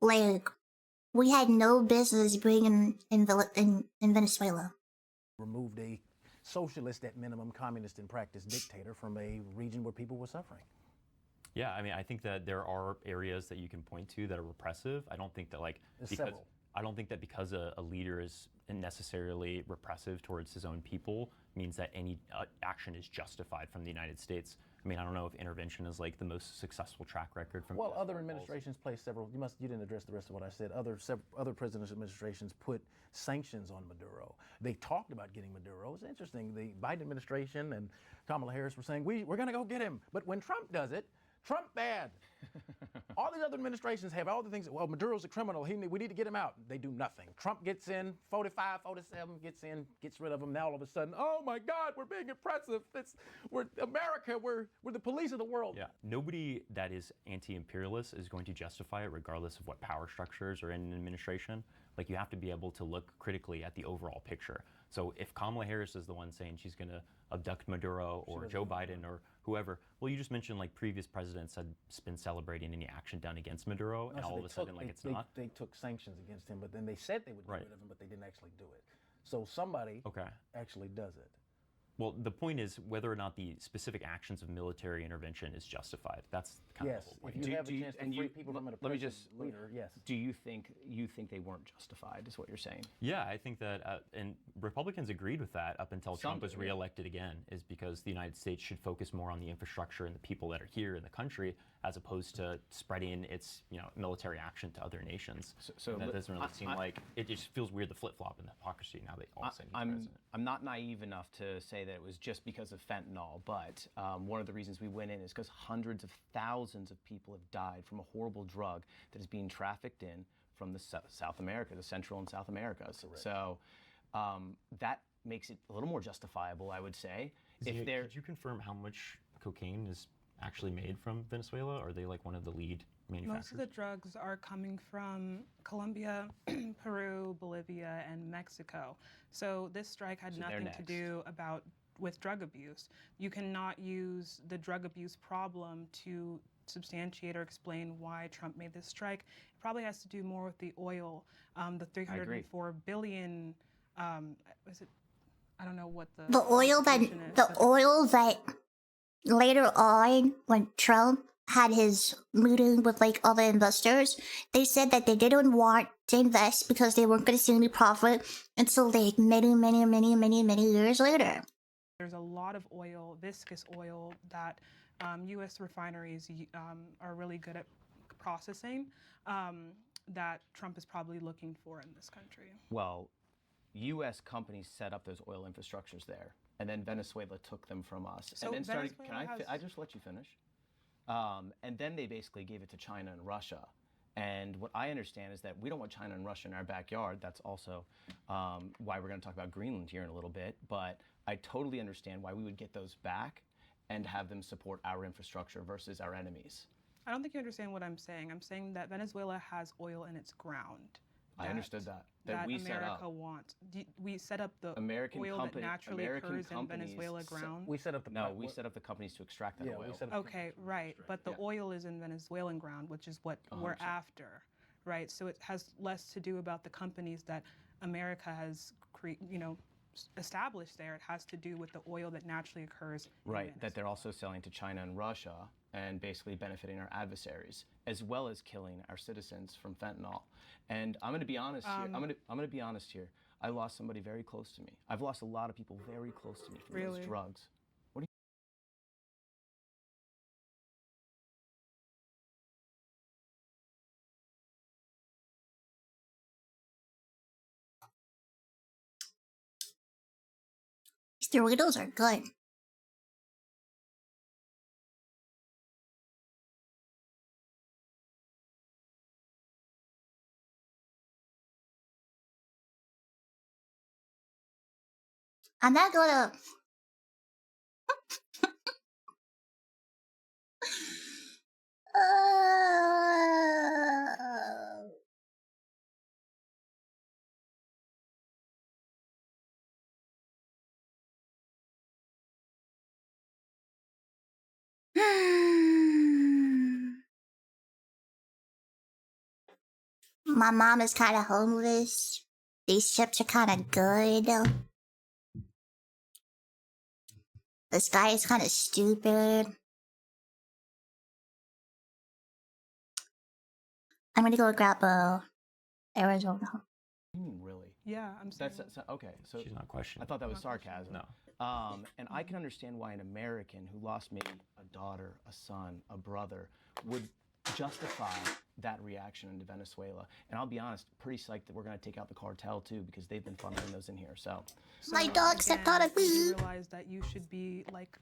Like, we had no business being in Venezuela. Removed a socialist, at minimum, communist in practice dictator from a region where people were suffering. Yeah, I mean, I think that there are areas that you can point to that are repressive. I don't think that Several. I don't think that because a leader is necessarily repressive towards his own people means that any action is justified from the United States. I mean, I don't know if intervention is like the most successful track record from. Well, other administrations place several. You didn't address the rest of what I said. Other presidents' administrations put sanctions on Maduro. They talked about getting Maduro. It's interesting. The Biden administration and Kamala Harris were saying we're going to go get him, but when Trump does it, Trump bad. All these other administrations have all the things. Well, Maduro's a criminal. We need to get him out. They do nothing. Trump gets in, 45, 47, gets rid of him. Now all of a sudden, oh my God, we're being oppressive. We're America. We're the police of the world. Yeah, nobody that is anti-imperialist is going to justify it regardless of what power structures are in an administration. Like, you have to be able to look critically at the overall picture. So if Kamala Harris is the one saying she's going to abduct Maduro or Joe Biden or whoever, well, you just mentioned like previous presidents had been celebrating any action done against Maduro, and all of a sudden, like, it's not. They took sanctions against him, but then they said they would get rid of him, but they didn't actually do it. So somebody actually does it. Well, the point is whether or not the specific actions of military intervention is justified. That's kind of the whole point. If you have a chance to free people from an oppressive leader, yes. Do you think they weren't justified, is what you're saying? Yeah, I think that, and Republicans agreed with that up until Trump was reelected again, is because the United States should focus more on the infrastructure and the people that are here in the country, as opposed to spreading its military action to other nations. So that doesn't really seem like, it just feels weird, the flip-flop and the hypocrisy now they all say he's president. I'm not naive enough to say that it was just because of fentanyl, but one of the reasons we went in is because hundreds of thousands of people have died from a horrible drug that is being trafficked in from the South America, the Central and South Americas. So that makes it a little more justifiable, I would say. Could you confirm how much cocaine is actually made from Venezuela? Are they like one of the lead manufacturers? Most of the drugs are coming from Colombia, Peru, Bolivia, and Mexico. So this strike had nothing to do with drug abuse. You cannot use the drug abuse problem to substantiate or explain why Trump made this strike. It probably has to do more with the oil, the 304 billion. Is it? I don't know what the oil that later on, when Trump had his meeting with like all the investors, they said that they didn't want to invest because they weren't going to see any profit until like many years later. There's a lot of oil, viscous oil, that U.S. refineries are really good at processing, that Trump is probably looking for in this country. Well, U.S. companies set up those oil infrastructures there, and then Venezuela took them from us. So and then started. I just let you finish? And then they basically gave it to China and Russia. And what I understand is that we don't want China and Russia in our backyard. That's also why we're going to talk about Greenland here in a little bit. But I totally understand why we would get those back and have them support our infrastructure versus our enemies. I don't think you understand what I'm saying. I'm saying that Venezuela has oil in its ground. I understood that. That we America set up. wants. We set up the American oil company, that naturally American occurs in Venezuela ground. We set up the we set up the companies to extract that oil. Okay, right. But the oil is in Venezuelan ground, which is what we're after, right? So it has less to do about the companies that America has established there. It has to do with the oil that naturally occurs. Right, that they're also selling to China and Russia and basically benefiting our adversaries, as well as killing our citizens from fentanyl. And I'm going to be honest here. I'm going to be honest here. I lost somebody very close to me. I've lost a lot of people very close to me from those drugs. These Doritos are good. I'm not gonna. My mom is kind of homeless. These chips are kind of good. This guy is kind of stupid. I'm gonna go grab Arizona. Really? Yeah, I'm saying. That's okay. So She's not questioning. I thought that was sarcasm. No. And I can understand why an American who lost maybe a daughter, a son, a brother would justify that reaction into Venezuela. And I'll be honest, pretty psyched that we're going to take out the cartel too, because they've been funneling those in here. So My dog stepped on a you bee. realize that you should be like